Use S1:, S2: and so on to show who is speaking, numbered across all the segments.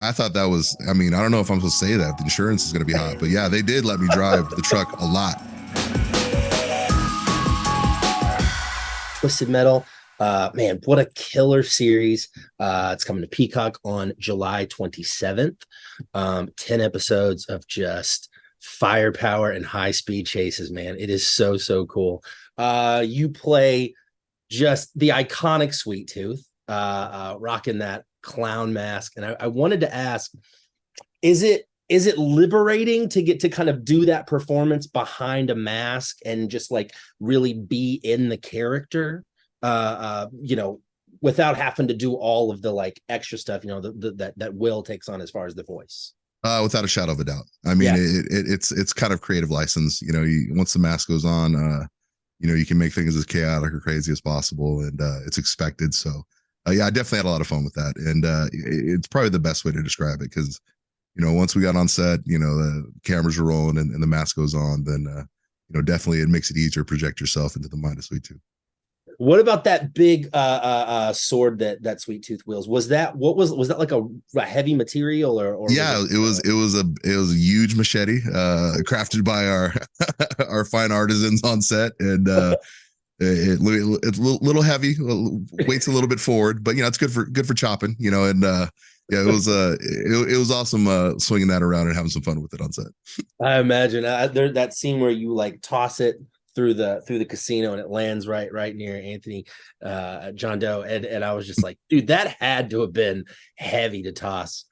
S1: I thought that was, I mean, I don't know if I'm supposed to say that. The insurance is going to be hot, but yeah, they did let me drive the truck a lot.
S2: Twisted Metal. Man, what a killer series. It's coming to Peacock on July 27th. 10 episodes of just firepower and high-speed chases, man. It is so, so cool. You play just the iconic Sweet Tooth, rocking that clown mask. And I wanted to ask, is it liberating to get to kind of do that performance behind a mask and just like really be in the character, without having to do all of the like extra stuff, that Will takes on as far as the voice?
S1: Without a shadow of a doubt. I mean, it's kind of creative license. Once the mask goes on, you can make things as chaotic or crazy as possible, and it's expected. So, yeah, I definitely had a lot of fun with that, and it's probably the best way to describe it because, once we got on set, the cameras are rolling and the mask goes on, then definitely it makes it easier to project yourself into the mind of Sweet Tooth.
S2: What about that big sword that Sweet Tooth wields? Was that like a heavy material or
S1: yeah, it was a huge machete, crafted by our our fine artisans on set, and it's a little heavy, weights a little bit forward, but it's good for chopping, and yeah, it was awesome swinging that around and having some fun with it on set.
S2: I imagine that scene where you like toss it through the casino and it lands right near Anthony, John Doe, and I was just like, dude, that had to have been heavy to toss.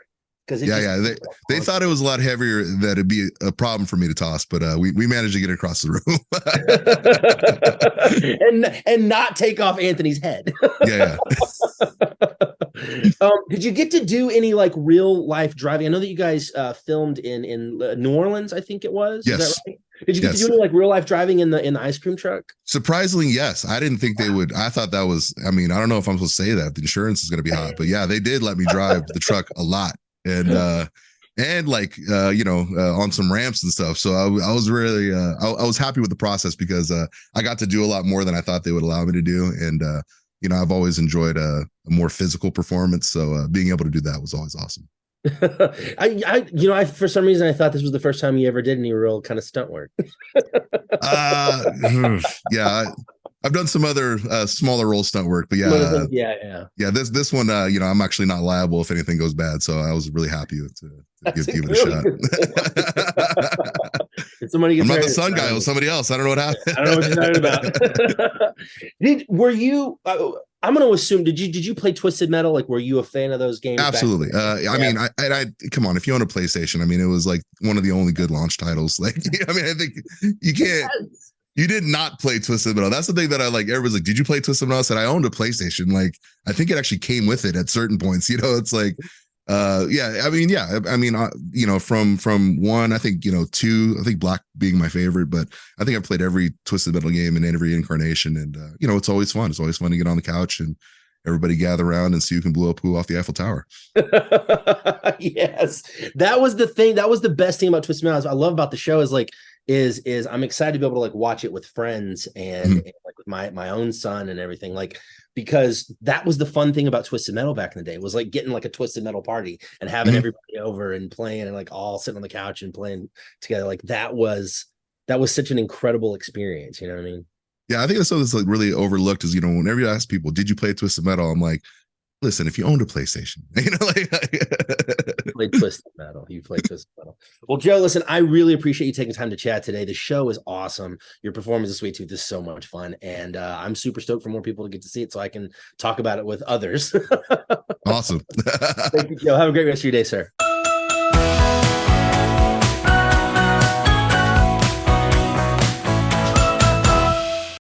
S1: They thought it was a lot heavier, that it'd be a problem for me to toss, but we managed to get it across the
S2: room and not take off Anthony's head.
S1: Yeah.
S2: Did you get to do any like real life driving? I know that you guys filmed in New Orleans, I think it was.
S1: Yes.
S2: Is that right? Did you get to do any like real life driving in the ice cream truck?
S1: Surprisingly, yes. I didn't think they would. I thought that was, I mean, I don't know if I'm supposed to say that. The insurance is going to be hot, but yeah, they did let me drive the truck a lot. And on some ramps and stuff. So I was really I was happy with the process because I got to do a lot more than I thought they would allow me to do. And I've always enjoyed a more physical performance. So being able to do that was always awesome.
S2: I for some reason I thought this was the first time you ever did any real kind of stunt work.
S1: Yeah. I've done some other smaller role stunt work, but yeah. This one, I'm actually not liable if anything goes bad, so I was really happy to give it a shot. I'm not the sun guy; it was somebody else. I don't know what happened.
S2: I don't know what you're talking about. Were you? I'm going to assume. Did you play Twisted Metal? Like, were you a fan of those games?
S1: Absolutely. I mean, I come on. If you own a PlayStation, I mean, it was like one of the only good launch titles. Like, I mean, I think you can't. Yes. You did not play Twisted Metal. That's the thing that I like. Everybody's like, did you play Twisted Metal? I said, I owned a PlayStation. Like, I think it actually came with it at certain points. It's like, from one, I think, two, I think Black being my favorite, but I think I've played every Twisted Metal game in every incarnation. And, it's always fun. It's always fun to get on the couch and everybody gather around and see who can blow up who off the Eiffel Tower.
S2: Yes. That was the thing. That was the best thing about Twisted Metal. I love about the show is like, is I'm excited to be able to like watch it with friends and like with my own son and everything, like, because that was the fun thing about Twisted Metal back in the day, was like getting like a Twisted Metal party and having everybody over and playing and like all sitting on the couch and playing together. Like that was such an incredible experience. You know what I mean?
S1: Yeah, I think that's something that's like really overlooked is, whenever you ask people, did you play Twisted Metal? I'm like, listen, if you owned a PlayStation,
S2: You played Twisted Metal. Well, Joe, listen, I really appreciate you taking time to chat today. The show is awesome. Your performance of Sweet Tooth is so much fun. And I'm super stoked for more people to get to see it so I can talk about it with others.
S1: Awesome.
S2: Thank you, Joe. Have a great rest of your day, sir.